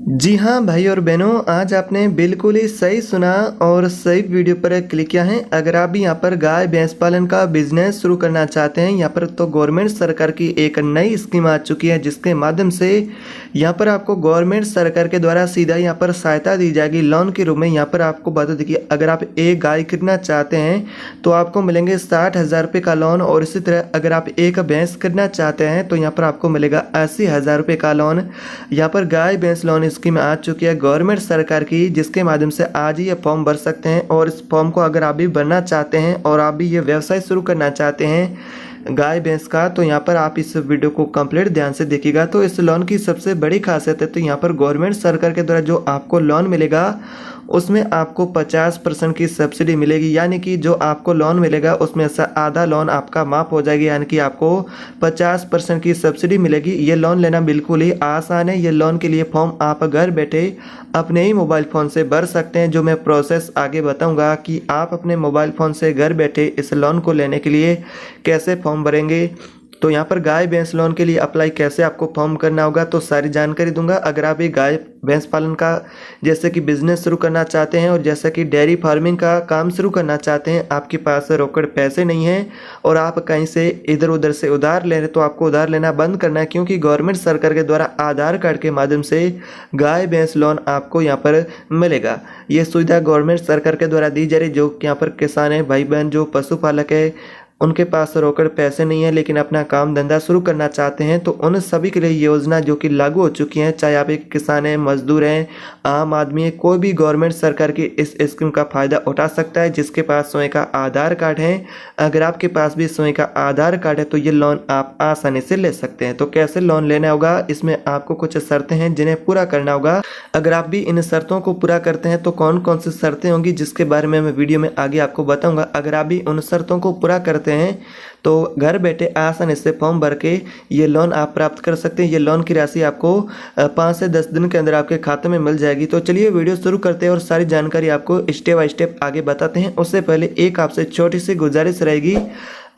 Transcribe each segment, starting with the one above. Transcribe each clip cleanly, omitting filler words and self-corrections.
जी हाँ भाई और बहनों, आज आपने बिल्कुल ही सही सुना और सही वीडियो पर क्लिक किया है। अगर आप भी यहाँ पर गाय भैंस पालन का बिजनेस शुरू करना चाहते हैं, यहाँ पर तो गवर्नमेंट सरकार की एक नई स्कीम आ चुकी है, जिसके माध्यम से यहाँ पर आपको गवर्नमेंट सरकार के द्वारा सीधा यहाँ पर सहायता दी जाएगी लोन के रूप में। यहाँ पर आपको बता दें कि अगर आप एक गाय खरीदना चाहते हैं तो आपको मिलेंगे 60,000 रुपये का लोन, और इसी तरह अगर आप एक भैंस खरीदना चाहते हैं तो यहाँ पर आपको मिलेगा 80,000 रुपये का लोन। यहाँ पर गाय भैंस लोन स्कीम आ चुकी है गवर्नमेंट सरकार की, जिसके माध्यम से आज ही ये फॉर्म भर सकते हैं। और इस फॉर्म को अगर आप भी भरना चाहते हैं और आप भी ये व्यवसाय शुरू करना चाहते हैं गाय भैंस का, तो यहाँ पर आप इस वीडियो को कंप्लीट ध्यान से देखिएगा। तो इस लोन की सबसे बड़ी खासियत है, तो यहाँ पर गवर्नमेंट सरकार के द्वारा जो आपको लोन मिलेगा उसमें आपको 50% की सब्सिडी मिलेगी, यानी कि जो आपको लोन मिलेगा उसमें से आधा लोन आपका माफ़ हो जाएगी, यानी कि आपको 50% की सब्सिडी मिलेगी। ये लोन लेना बिल्कुल ही आसान है। ये लोन के लिए फॉर्म आप घर बैठे अपने ही मोबाइल फ़ोन से भर सकते हैं, जो मैं प्रोसेस आगे बताऊंगा कि आप अपने मोबाइल फ़ोन से घर बैठे इस लोन को लेने के लिए कैसे फॉर्म भरेंगे। तो यहाँ पर गाय भैंस लोन के लिए अप्लाई कैसे आपको फॉर्म करना होगा तो सारी जानकारी दूंगा। अगर आप एक गाय भैंस पालन का जैसे कि बिजनेस शुरू करना चाहते हैं और जैसे कि डेयरी फार्मिंग का काम शुरू करना चाहते हैं, आपके पास रोकड़ पैसे नहीं हैं और आप कहीं से इधर उधर से उधार ले रहे, तो आपको उधार लेना बंद करना है, क्योंकि गवर्नमेंट सरकार के द्वारा आधार कार्ड के माध्यम से गाय भैंस लोन आपको यहाँ पर मिलेगा। ये सुविधा गवर्नमेंट सरकार के द्वारा दी जा रही, जो यहाँ पर किसान है भाई बहन जो पशुपालक है उनके पास रोकड़ पैसे नहीं है लेकिन अपना काम धंधा शुरू करना चाहते हैं, तो उन सभी के लिए योजना जो कि लागू हो चुकी हैं, चाहे आप एक किसान हैं, मजदूर हैं, आम आदमी है, कोई भी गवर्नमेंट सरकार की इस स्कीम का फ़ायदा उठा सकता है जिसके पास स्वयं का आधार कार्ड है। अगर आपके पास भी स्वयं का आधार कार्ड है तो ये लोन आप आसानी से ले सकते हैं। तो कैसे लोन लेना होगा, इसमें आपको कुछ शर्तें हैं जिन्हें पूरा करना होगा। अगर आप भी इन शर्तों को पूरा करते हैं तो कौन कौन सी शर्तें होंगी जिसके बारे में मैं वीडियो में आगे आपको बताऊँगा। अगर आप भी उन शर्तों को पूरा करते हैं तो घर बैठे आसानी से फॉर्म भर के ये लोन आप प्राप्त कर सकते हैं। ये लोन की राशि आपको 5 से 10 दिन के अंदर आपके खाते में मिल जाएगी। तो चलिए वीडियो शुरू करते हैं और सारी जानकारी आपको स्टेप बाय स्टेप आगे बताते हैं। उससे पहले एक आपसे छोटी सी गुजारिश रहेगी,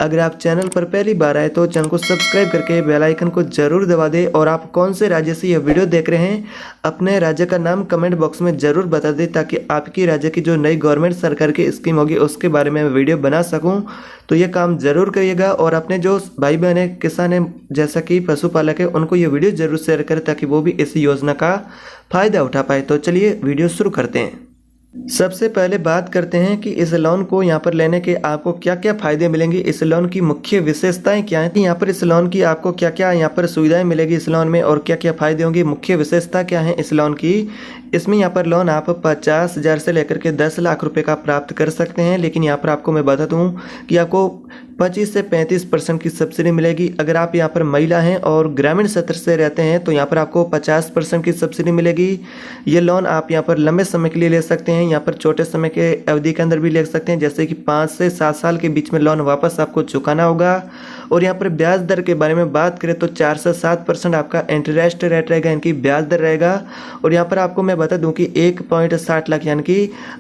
अगर आप चैनल पर पहली बार आए तो चैनल को सब्सक्राइब करके बेल आइकन को जरूर दबा दें, और आप कौन से राज्य से यह वीडियो देख रहे हैं अपने राज्य का नाम कमेंट बॉक्स में जरूर बता दें, ताकि आपकी राज्य की जो नई गवर्नमेंट सरकार की स्कीम होगी उसके बारे में वीडियो बना सकूं। तो ये काम जरूर करिएगा, और अपने जो भाई बहन है, किसान है, जैसा कि पशुपालक है, उनको ये वीडियो जरूर शेयर करें ताकि वो भी इस योजना का फ़ायदा उठा पाए। तो चलिए वीडियो शुरू करते हैं। सबसे पहले बात करते हैं कि इस लोन को यहाँ पर लेने के आपको क्या क्या फ़ायदे मिलेंगे, इस लोन की मुख्य विशेषताएं क्या हैं, यहाँ पर इस लोन की आपको क्या क्या यहाँ पर सुविधाएं मिलेगी इस लोन में, और क्या क्या फ़ायदे होंगे, मुख्य विशेषता क्या है इस लोन की। इसमें यहाँ पर लोन आप 50,000 से लेकर के 10 लाख रुपए का प्राप्त कर सकते हैं, लेकिन यहाँ पर आपको मैं बता दूँ कि आपको 25 से 35% की सब्सिडी मिलेगी। अगर आप यहाँ पर महिला हैं और ग्रामीण क्षेत्र से रहते हैं तो यहाँ पर आपको 50% की सब्सिडी मिलेगी। ये लोन आप यहाँ पर लंबे समय के लिए ले सकते हैं, यहाँ पर छोटे समय के अवधि के अंदर भी ले सकते हैं, जैसे कि 5 से 7 साल के बीच में लोन वापस आपको चुकाना होगा। और यहाँ पर ब्याज दर के बारे में बात करें तो 4 से 7% आपका इंटरेस्ट रेट रहेगा, इनकी ब्याज दर रहेगा। और यहाँ पर आपको मैं बता दूं कि 1.60 लाख यानी कि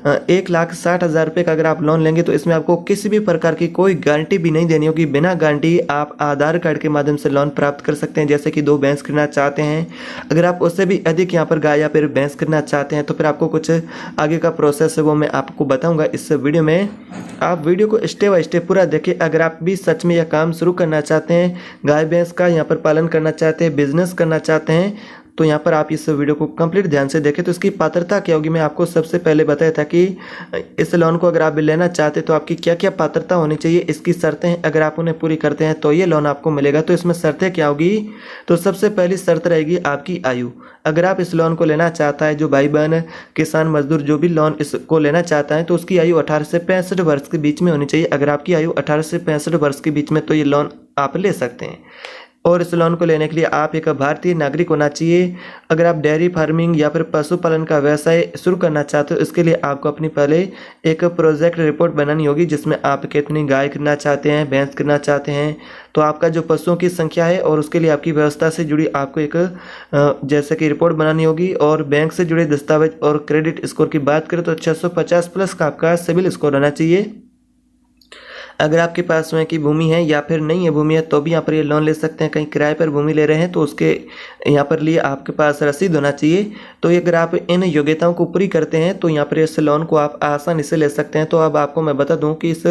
1,60,000 रुपये का अगर आप लोन लेंगे तो इसमें आपको किसी भी प्रकार की कोई गारंटी भी नहीं देनी होगी। बिना गारंटी आप आधार कार्ड के माध्यम से लोन प्राप्त कर सकते हैं। जैसे कि 2 भैंस खरीदना चाहते हैं, अगर आप उससे भी अधिक यहाँ पर गाय या फिर भैंस खरीदना चाहते हैं तो फिर आपको कुछ आगे का प्रोसेस है वो मैं आपको बताऊँगा इस वीडियो में। आप वीडियो को स्टेप बाय स्टेप पूरा देखें। अगर आप भी सच में यह काम शुरू करना चाहते हैं, गाय भैंस का यहाँ पर पालन करना चाहते हैं, बिजनेस करना चाहते हैं, तो यहाँ पर आप इस वीडियो को कंप्लीट ध्यान से देखें। तो इसकी पात्रता क्या होगी, मैं आपको सबसे पहले बताया था कि इस लोन को अगर आप लेना चाहते हैं तो आपकी क्या क्या पात्रता होनी चाहिए, इसकी शर्तें हैं। अगर आप उन्हें पूरी करते हैं तो ये लोन आपको मिलेगा। तो इसमें शर्तें क्या होगी, तो सबसे पहली शर्त रहेगी आपकी आयु। अगर आप इस लोन को लेना चाहता है, जो भाई बहन किसान मजदूर जो भी लोन इसको लेना चाहता है, तो उसकी आयु 18 से 65 वर्ष के बीच में होनी चाहिए। अगर आपकी आयु 18 से 65 वर्ष के बीच में तो ये लोन आप ले सकते हैं। और इस लोन को लेने के लिए आप एक भारतीय नागरिक होना चाहिए। अगर आप डेयरी फार्मिंग या फिर पशुपालन का व्यवसाय शुरू करना चाहते हो, इसके लिए आपको अपनी पहले एक प्रोजेक्ट रिपोर्ट बनानी होगी, जिसमें आप कितनी गाय खरीदना चाहते हैं, भैंस खरीदना चाहते हैं, तो आपका जो पशुओं की संख्या है और उसके लिए आपकी व्यवस्था से जुड़ी आपको एक जैसे कि रिपोर्ट बनानी होगी। और बैंक से जुड़े दस्तावेज और क्रेडिट स्कोर की बात करें तो 650 प्लस का आपका सिबिल स्कोर होना चाहिए। अगर आपके पास स्वयं की भूमि है या फिर नहीं है भूमि है तो भी यहाँ पर ये लोन ले सकते हैं। कहीं किराए पर भूमि ले रहे हैं तो उसके यहाँ पर लिए आपके पास रसीद होना चाहिए। तो अगर आप इन योग्यताओं को पूरी करते हैं तो यहाँ पर इस लोन को आप आसानी से ले सकते हैं। तो अब आपको मैं बता दूं कि इस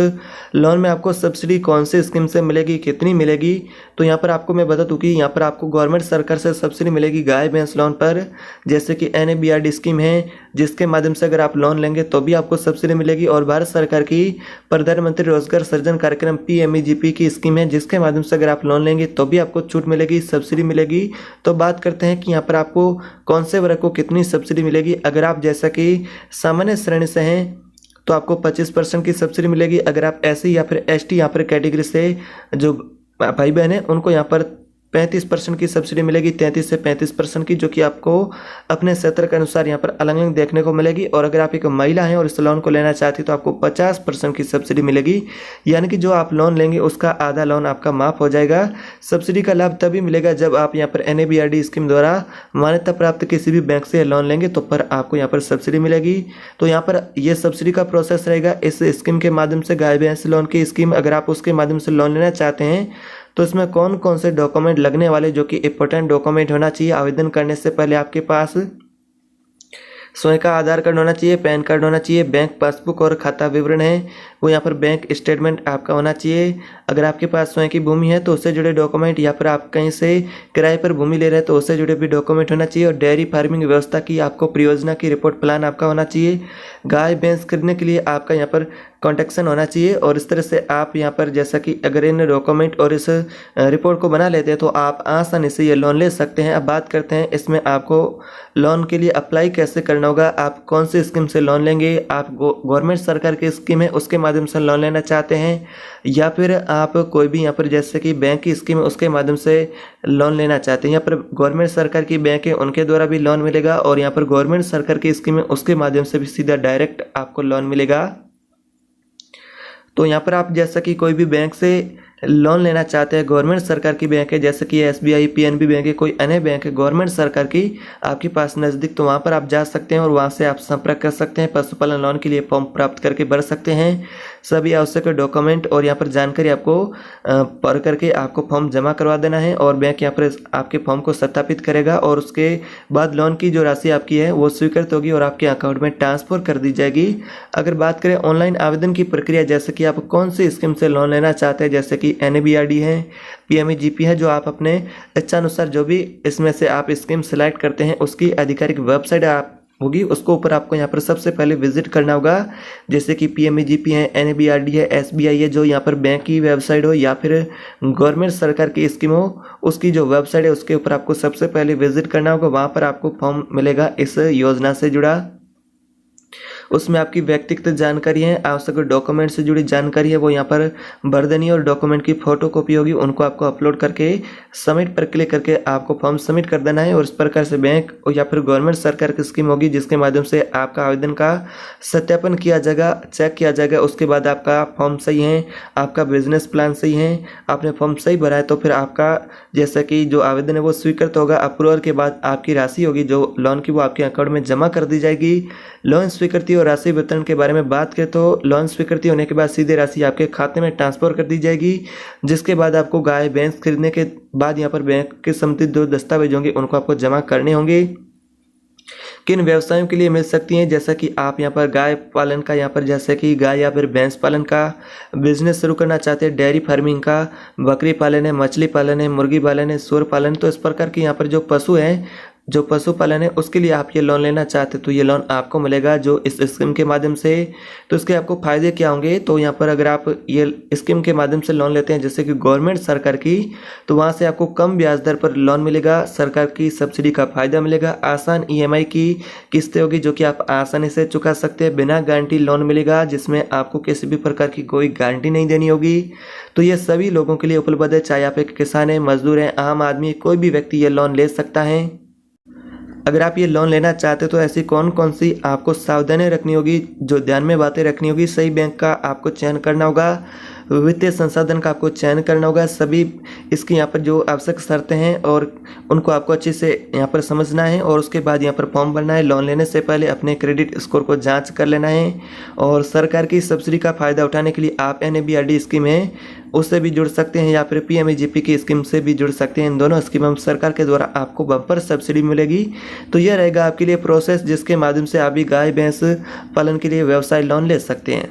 लोन में आपको सब्सिडी कौन सी स्कीम से मिलेगी, कितनी मिलेगी। तो यहाँ पर आपको मैं बता दूं कि यहाँ पर आपको गवर्नमेंट सरकार से सब्सिडी मिलेगी गाय भैंस लोन पर, जैसे कि NABRD स्कीम है जिसके माध्यम से अगर आप लोन लेंगे तो भी आपको सब्सिडी मिलेगी। और भारत सरकार की प्रधानमंत्री रोजगार सृजन कार्यक्रम PMEGP की स्कीम है जिसके माध्यम से अगर आप लोन लेंगे तो भी आपको छूट मिलेगी, सब्सिडी मिलेगी। तो बात करते हैं कि यहाँ पर आपको कौन से वर्ग को कितनी सब्सिडी मिलेगी। अगर आप जैसा कि सामान्य श्रेणी से हैं तो आपको 25% की सब्सिडी मिलेगी। अगर आप SC या फिर ST यहाँ पर कैटेगरी से जो भाई बहन है उनको यहाँ पर 35% की सब्सिडी मिलेगी, 33 से 35% की, जो कि आपको अपने क्षेत्र के अनुसार यहाँ पर अलग अलग देखने को मिलेगी। और अगर आप एक महिला हैं और इस लोन को लेना चाहती तो आपको 50% की सब्सिडी मिलेगी, यानी कि जो आप लोन लेंगे उसका आधा लोन आपका माफ हो जाएगा। सब्सिडी का लाभ तभी मिलेगा जब आप यहाँ पर NABRD स्कीम द्वारा मान्यता प्राप्त किसी भी बैंक से लोन लेंगे तो पर आपको यहाँ पर सब्सिडी मिलेगी। तो यहाँ पर यह सब्सिडी का प्रोसेस रहेगा इस स्कीम के माध्यम से। गाय भैंस लोन की स्कीम अगर आप उसके माध्यम से लोन लेना चाहते हैं तो इसमें कौन कौन से डॉक्यूमेंट लगने वाले, जो कि इंपॉर्टेंट डॉक्यूमेंट होना चाहिए। आवेदन करने से पहले आपके पास स्वयं का आधार कार्ड होना चाहिए, पैन कार्ड होना चाहिए, बैंक पासबुक और खाता विवरण है वो यहाँ पर बैंक स्टेटमेंट आपका होना चाहिए। अगर आपके पास स्वयं की भूमि है तो उससे जुड़े डॉक्यूमेंट, या फिर आप कहीं से किराए पर भूमि ले रहे हैं तो उससे जुड़े भी डॉक्यूमेंट होना चाहिए। और डेयरी फार्मिंग व्यवस्था की आपको परियोजना की रिपोर्ट प्लान आपका होना चाहिए। गाय भैंस खरीदने के लिए आपका यहाँ पर कॉन्टेक्शन होना चाहिए। और इस तरह से आप यहाँ पर जैसा कि अगर इन डॉक्यूमेंट और इस रिपोर्ट को बना लेते हैं तो आप आसानी से ये लोन ले सकते हैं। अब बात करते हैं इसमें आपको लोन के लिए अप्लाई कैसे करना होगा, आप कौन सी स्कीम से लोन लेंगे। आप गवर्नमेंट सरकार की स्कीम है उसके माध्यम से लोन लेना चाहते हैं, या फिर आप कोई भी यहाँ पर जैसे कि बैंक की स्कीम है उसके माध्यम से लोन लेना चाहते हैं। यहाँ पर गवर्नमेंट सरकार की बैंक है उनके द्वारा भी लोन मिलेगा, और यहाँ पर गवर्नमेंट सरकार की स्कीम है उसके माध्यम से भी सीधा डायरेक्ट आपको लोन मिलेगा। तो यहाँ पर आप जैसा कि कोई भी बैंक से लोन लेना चाहते हैं, गवर्नमेंट सरकार की बैंक है जैसे कि SBI PNB बैंक है, कोई अन्य बैंक है गवर्नमेंट सरकार की आपके पास नज़दीक, तो वहाँ पर आप जा सकते हैं और वहाँ से आप संपर्क कर सकते हैं। पशुपालन लोन के लिए फॉर्म प्राप्त करके भर सकते हैं। सभी आवश्यक डॉक्यूमेंट और यहाँ पर जानकारी आपको भर करके आपको फॉर्म जमा करवा देना है, और बैंक यहाँ पर आपके फॉर्म को सत्यापित करेगा और उसके बाद लोन की जो राशि आपकी है वो स्वीकृत होगी और आपके अकाउंट में ट्रांसफर कर दी जाएगी। अगर बात करें ऑनलाइन आवेदन की प्रक्रिया, जैसे कि आप कौन सी स्कीम से लोन लेना चाहते हैं, जैसे कि NABRD है, PMEGP है, जो आप अपने इच्छानुसार जो भी इसमें से आप स्कीम सेलेक्ट करते हैं उसकी आधिकारिक वेबसाइट आप होगी, उसको ऊपर आपको यहाँ पर सबसे पहले विजिट करना होगा। जैसे कि PMEGP है, NABRD है, SBI है, जो यहाँ पर बैंक की वेबसाइट हो या फिर गवर्नमेंट सरकार की स्कीम हो उसकी जो वेबसाइट है उसके ऊपर आपको सबसे पहले विजिट करना होगा। वहाँ पर आपको फॉर्म मिलेगा इस योजना से जुड़ा, उसमें आपकी व्यक्तिगत जानकारी है, आवश्यक डॉक्यूमेंट से जुड़ी जानकारी है वो यहाँ पर भर देनी है, और डॉक्यूमेंट की फोटो कॉपी होगी उनको आपको अपलोड करके सबमिट पर क्लिक करके आपको फॉर्म सबमिट कर देना है। और इस प्रकार से बैंक या फिर गवर्नमेंट सरकार की स्कीम होगी जिसके माध्यम से आपका आवेदन का सत्यापन किया जाएगा, चेक किया जाएगा। उसके बाद आपका फॉर्म सही है, आपका बिजनेस प्लान सही है, आपने फॉर्म सही भरा है तो फिर आपका जैसा कि जो आवेदन है वो स्वीकृत होगा। अप्रूवल के बाद आपकी राशि होगी जो लोन की वो आपके अकाउंट में जमा कर दी जाएगी। लोन स्वीकृति और राशि वितरण के बारे में बात करें तो लोन स्वीकृति होने के बाद सीधे राशि आपके खाते में ट्रांसफर कर दी जाएगी, जिसके बाद आपको गाय भैंस खरीदने के बाद यहाँ पर बैंक के संबंधित जो दस्तावेज होंगे उनको आपको जमा करने होंगे। किन व्यवसायों के लिए मिल सकती हैं, जैसा कि आप यहाँ पर गाय पालन का, यहाँ पर जैसे कि गाय या फिर भैंस पालन का बिजनेस शुरू करना चाहते हैं, डेयरी फार्मिंग का, बकरी पालन है, मछली पालन है, मुर्गी पालन है, सूअर पालन, तो इस प्रकार की यहाँ पर जो पशु हैं, जो पशुपालन है उसके लिए आप ये लोन लेना चाहते तो ये लोन आपको मिलेगा जो इस स्कीम के माध्यम से। तो इसके आपको फ़ायदे क्या होंगे, तो यहाँ पर अगर आप ये स्कीम के माध्यम से लोन लेते हैं जैसे कि गवर्नमेंट सरकार की, तो वहाँ से आपको कम ब्याज दर पर लोन मिलेगा, सरकार की सब्सिडी का फ़ायदा मिलेगा, आसान EMI की किस्तें होगी जो कि आप आसानी से चुका सकते हैं, बिना गारंटी लोन मिलेगा जिसमें आपको किसी भी प्रकार की कोई गारंटी नहीं देनी होगी। तो ये सभी लोगों के लिए उपलब्ध है, चाहे आप एक किसान हैं, मजदूर हैं, आम आदमी, कोई भी व्यक्ति ये लोन ले सकता है। अगर आप ये लोन लेना चाहते हो तो ऐसी कौन कौन सी आपको सावधानी रखनी होगी, जो ध्यान में बातें रखनी होगी। सही बैंक का आपको चयन करना होगा, वित्तीय संसाधन का आपको चयन करना होगा। सभी इसकी यहाँ पर जो आवश्यक शर्तें हैं और उनको आपको अच्छे से यहाँ पर समझना है और उसके बाद यहाँ पर फॉर्म भरना है। लोन लेने से पहले अपने क्रेडिट स्कोर को जांच कर लेना है और सरकार की सब्सिडी का फ़ायदा उठाने के लिए आप NABRD स्कीम है उससे भी जुड़ सकते हैं या फिर PMAGP की स्कीम से भी जुड़ सकते हैं। इन दोनों स्कीमों में सरकार के द्वारा आपको बम्पर सब्सिडी मिलेगी। तो यह रहेगा आपके लिए प्रोसेस जिसके माध्यम से आप भी गाय भैंस पालन के लिए व्यवसाय लोन ले सकते हैं।